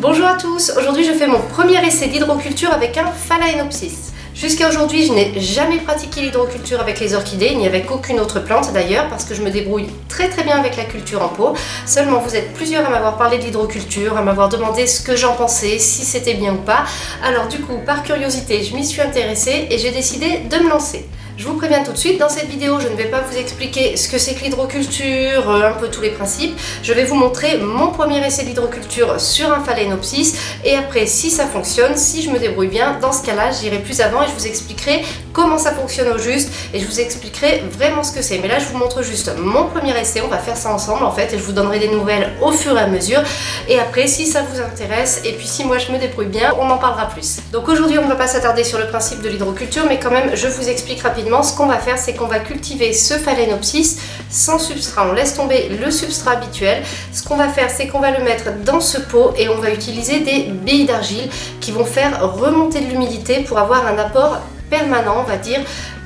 Bonjour à tous, aujourd'hui je fais mon premier essai d'hydroculture avec un Phalaenopsis. Jusqu'à aujourd'hui je n'ai jamais pratiqué l'hydroculture avec les orchidées, ni avec aucune autre plante d'ailleurs, parce que je me débrouille très bien avec la culture en pot. Seulement vous êtes plusieurs à m'avoir parlé de l'hydroculture, à m'avoir demandé ce que j'en pensais, si c'était bien ou pas. Alors du coup, par curiosité, je m'y suis intéressée et j'ai décidé de me lancer. Je vous préviens tout de suite, dans cette vidéo, je ne vais pas vous expliquer ce que c'est que l'hydroculture, un peu tous les principes. Je vais vous montrer mon premier essai d'hydroculture sur un Phalaenopsis et après, si ça fonctionne, si je me débrouille bien, dans ce cas-là, j'irai plus avant et je vous expliquerai comment ça fonctionne au juste et je vous expliquerai vraiment ce que c'est. Mais là, je vous montre juste mon premier essai, on va faire ça ensemble en fait et je vous donnerai des nouvelles au fur et à mesure. Et après, si ça vous intéresse et puis si moi je me débrouille bien, on en parlera plus. Donc aujourd'hui, on ne va pas s'attarder sur le principe de l'hydroculture, mais quand même, je vous explique rapidement. Ce qu'on va faire, c'est qu'on va cultiver ce Phalaenopsis sans substrat. On laisse tomber le substrat habituel. Ce qu'on va faire, c'est qu'on va le mettre dans ce pot et on va utiliser des billes d'argile qui vont faire remonter de l'humidité pour avoir un apport permanent, on va dire,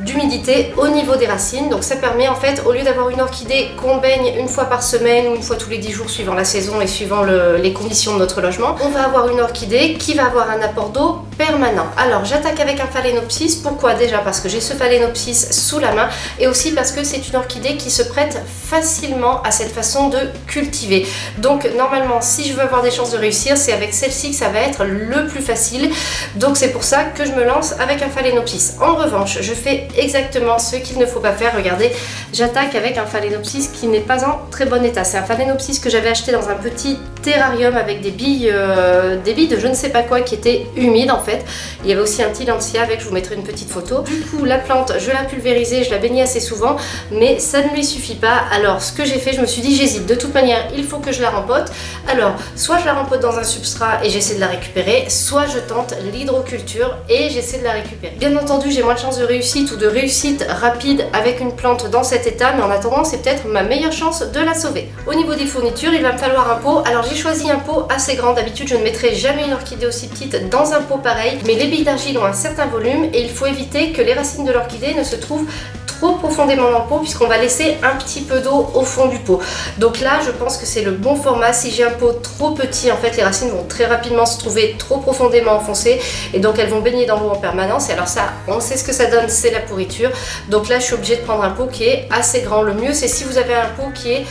d'humidité au niveau des racines. Donc ça permet en fait, au lieu d'avoir une orchidée qu'on baigne une fois par semaine ou une fois tous les 10 jours suivant la saison et suivant les conditions de notre logement, on va avoir une orchidée qui va avoir un apport d'eau permanent. Alors j'attaque avec un Phalaenopsis. Pourquoi? Déjà parce que j'ai ce Phalaenopsis sous la main et aussi parce que c'est une orchidée qui se prête facilement à cette façon de cultiver. Donc normalement, si je veux avoir des chances de réussir, c'est avec celle-ci que ça va être le plus facile. Donc c'est pour ça que je me lance avec un Phalaenopsis. En revanche, je fais exactement ce qu'il ne faut pas faire. Regardez, j'attaque avec un Phalaenopsis qui n'est pas en très bon état. C'est un Phalaenopsis que j'avais acheté dans un petit terrarium avec des billes de je ne sais pas quoi qui étaient humides en fait. Il y avait aussi un Tillandsia avec, je vous mettrai une petite photo. Du coup, la plante, je la pulvérisais, je la baignais assez souvent, mais ça ne lui suffit pas. Alors, ce que j'ai fait, je me suis dit, j'hésite. De toute manière, il faut que je la rempote. Alors, soit je la rempote dans un substrat et j'essaie de la récupérer, soit je tente l'hydroculture et j'essaie de la récupérer. Bien entendu, j'ai moins de chances de réussite ou de réussite rapide avec une plante dans cet état, mais en attendant, c'est peut-être ma meilleure chance de la sauver. Au niveau des fournitures, il va me falloir un pot. Alors, j'ai choisi un pot assez grand. D'habitude, je ne mettrai jamais une orchidée aussi petite dans un pot pareil, mais les billes d'argile ont un certain volume et il faut éviter que les racines de l'orchidée ne se trouvent trop profondément dans le pot puisqu'on va laisser un petit peu d'eau au fond du pot. Donc là, je pense que c'est le bon format. Si j'ai un pot trop petit, en fait, les racines vont très rapidement se trouver trop profondément enfoncées et donc elles vont baigner dans l'eau en permanence. Et alors ça, on sait ce que ça donne, c'est la pourriture. Donc là, je suis obligée de prendre un pot qui est assez grand. Le mieux, c'est si vous avez un pot qui est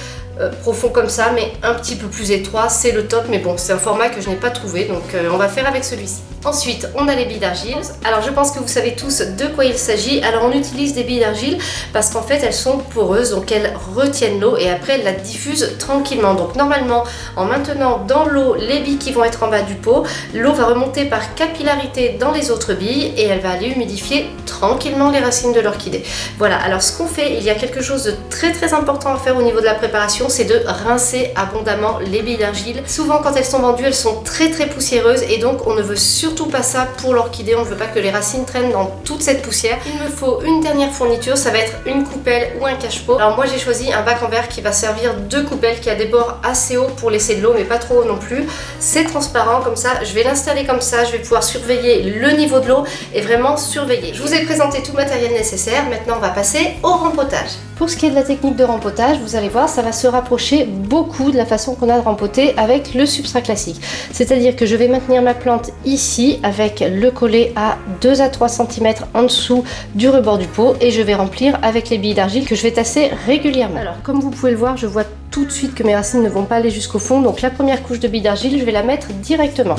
profond comme ça, mais un petit peu plus étroit, c'est le top. Mais bon, c'est un format que je n'ai pas trouvé, donc on va faire avec celui-ci. Ensuite, on a les billes d'argile. Alors, je pense que vous savez tous de quoi il s'agit. Alors, on utilise des billes d'argile parce qu'en fait, elles sont poreuses, donc elles retiennent l'eau et après, elles la diffusent tranquillement. Donc, normalement, en maintenant dans l'eau les billes qui vont être en bas du pot, l'eau va remonter par capillarité dans les autres billes et elle va aller humidifier tranquillement les racines de l'orchidée. Voilà, alors ce qu'on fait, il y a quelque chose de très important à faire au niveau de la préparation, c'est de rincer abondamment les billes d'argile. Souvent, quand elles sont vendues, elles sont très poussiéreuses et donc on ne veut surtout pas ça pour l'orchidée. On ne veut pas que les racines traînent dans toute cette poussière. Il me faut une dernière fourniture, ça va être une coupelle ou un cache-pot. Alors moi j'ai choisi un bac en verre qui va servir de coupelle, qui a des bords assez hauts pour laisser de l'eau mais pas trop haut non plus. C'est transparent comme ça, je vais l'installer comme ça, je vais pouvoir surveiller le niveau de l'eau et vraiment surveiller. Je vous ai présenté tout le matériel nécessaire, maintenant on va passer au rempotage. Pour ce qui est de la technique de rempotage, vous allez voir, ça va se rapprocher beaucoup de la façon qu'on a de rempoter avec le substrat classique. C'est-à-dire que je vais maintenir ma plante ici avec le collet à 2 à 3 cm en dessous du rebord du pot et je vais remplir avec les billes d'argile que je vais tasser régulièrement. Alors, comme vous pouvez le voir, je vois tout de suite que mes racines ne vont pas aller jusqu'au fond, donc la première couche de billes d'argile, je vais la mettre directement.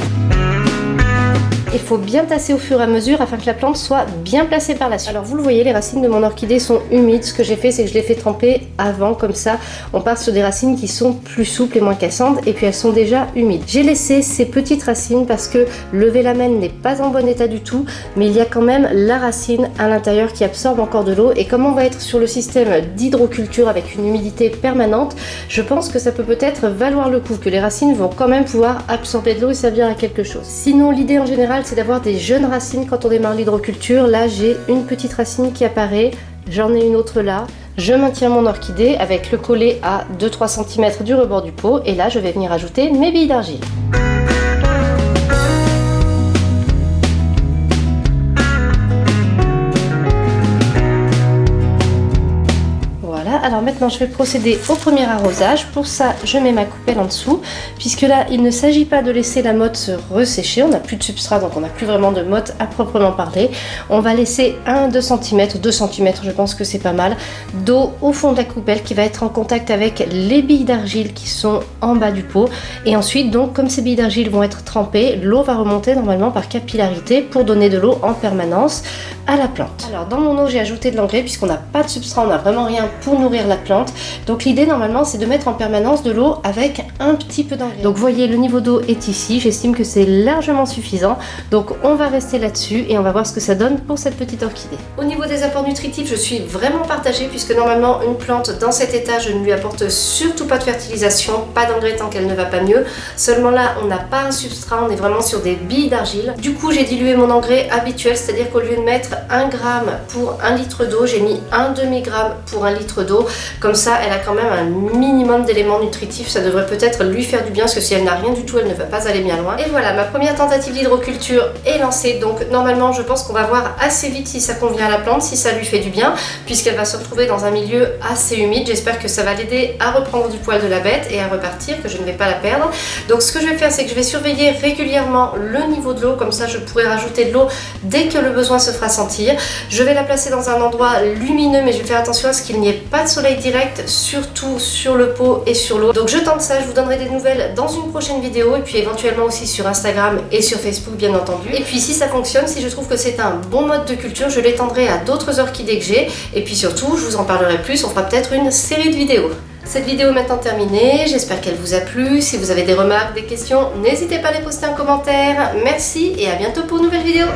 Il faut bien tasser au fur et à mesure afin que la plante soit bien placée par la suite. Alors vous le voyez, les racines de mon orchidée sont humides. Ce que j'ai fait, c'est que je les fais tremper avant, comme ça on part sur des racines qui sont plus souples et moins cassantes et puis elles sont déjà humides. J'ai laissé ces petites racines parce que le vélamen n'est pas en bon état du tout, mais il y a quand même la racine à l'intérieur qui absorbe encore de l'eau et comme on va être sur le système d'hydroculture avec une humidité permanente, je pense que ça peut-être valoir le coup, que les racines vont quand même pouvoir absorber de l'eau et servir à quelque chose. Sinon, l'idée en général, c'est d'avoir des jeunes racines quand on démarre l'hydroculture. Là, j'ai une petite racine qui apparaît, j'en ai une autre là. Je maintiens mon orchidée avec le collet à 2-3 cm du rebord du pot et là, je vais venir ajouter mes billes d'argile. Alors maintenant je vais procéder au premier arrosage. Pour ça je mets ma coupelle en dessous, puisque là il ne s'agit pas de laisser la motte se ressécher, on n'a plus de substrat donc on n'a plus vraiment de motte à proprement parler. On va laisser 1-2 cm, 2 cm je pense que c'est pas mal, d'eau au fond de la coupelle qui va être en contact avec les billes d'argile qui sont en bas du pot. Et ensuite donc comme ces billes d'argile vont être trempées, l'eau va remonter normalement par capillarité pour donner de l'eau en permanence à la plante. Alors dans mon eau j'ai ajouté de l'engrais puisqu'on n'a pas de substrat, on n'a vraiment rien pour nourrir la plante. Donc l'idée normalement c'est de mettre en permanence de l'eau avec un petit peu d'engrais. Donc vous voyez le niveau d'eau est ici, j'estime que c'est largement suffisant. Donc on va rester là-dessus et on va voir ce que ça donne pour cette petite orchidée. Au niveau des apports nutritifs je suis vraiment partagée puisque normalement une plante dans cet état je ne lui apporte surtout pas de fertilisation, pas d'engrais tant qu'elle ne va pas mieux. Seulement là on n'a pas un substrat, on est vraiment sur des billes d'argile. Du coup j'ai dilué mon engrais habituel, c'est-à-dire qu'au lieu de mettre 1 gramme pour 1 litre d'eau, j'ai mis 1 demi-gramme pour 1 litre d'eau. Comme ça, elle a quand même un minimum d'éléments nutritifs. Ça devrait peut-être lui faire du bien, parce que si elle n'a rien du tout, elle ne va pas aller bien loin. Et voilà, ma première tentative d'hydroculture est lancée. Donc normalement, je pense qu'on va voir assez vite si ça convient à la plante, si ça lui fait du bien, puisqu'elle va se retrouver dans un milieu assez humide. J'espère que ça va l'aider à reprendre du poil de la bête et à repartir, que je ne vais pas la perdre. Donc ce que je vais faire, c'est que je vais surveiller régulièrement le niveau de l'eau. Comme ça, je pourrai rajouter de l'eau dès que le besoin se fera sentir. Je vais la placer dans un endroit lumineux, mais je vais faire attention à ce qu'il n'y ait pas de soleil direct, surtout sur le pot et sur l'eau. Donc je tente ça, je vous donnerai des nouvelles dans une prochaine vidéo et puis éventuellement aussi sur Instagram et sur Facebook bien entendu. Et puis si ça fonctionne, si je trouve que c'est un bon mode de culture, je l'étendrai à d'autres orchidées que j'ai. Et puis surtout, je vous en parlerai plus, on fera peut-être une série de vidéos. Cette vidéo est maintenant terminée, j'espère qu'elle vous a plu. Si vous avez des remarques, des questions, n'hésitez pas à les poster en commentaire. Merci et à bientôt pour une nouvelle vidéo.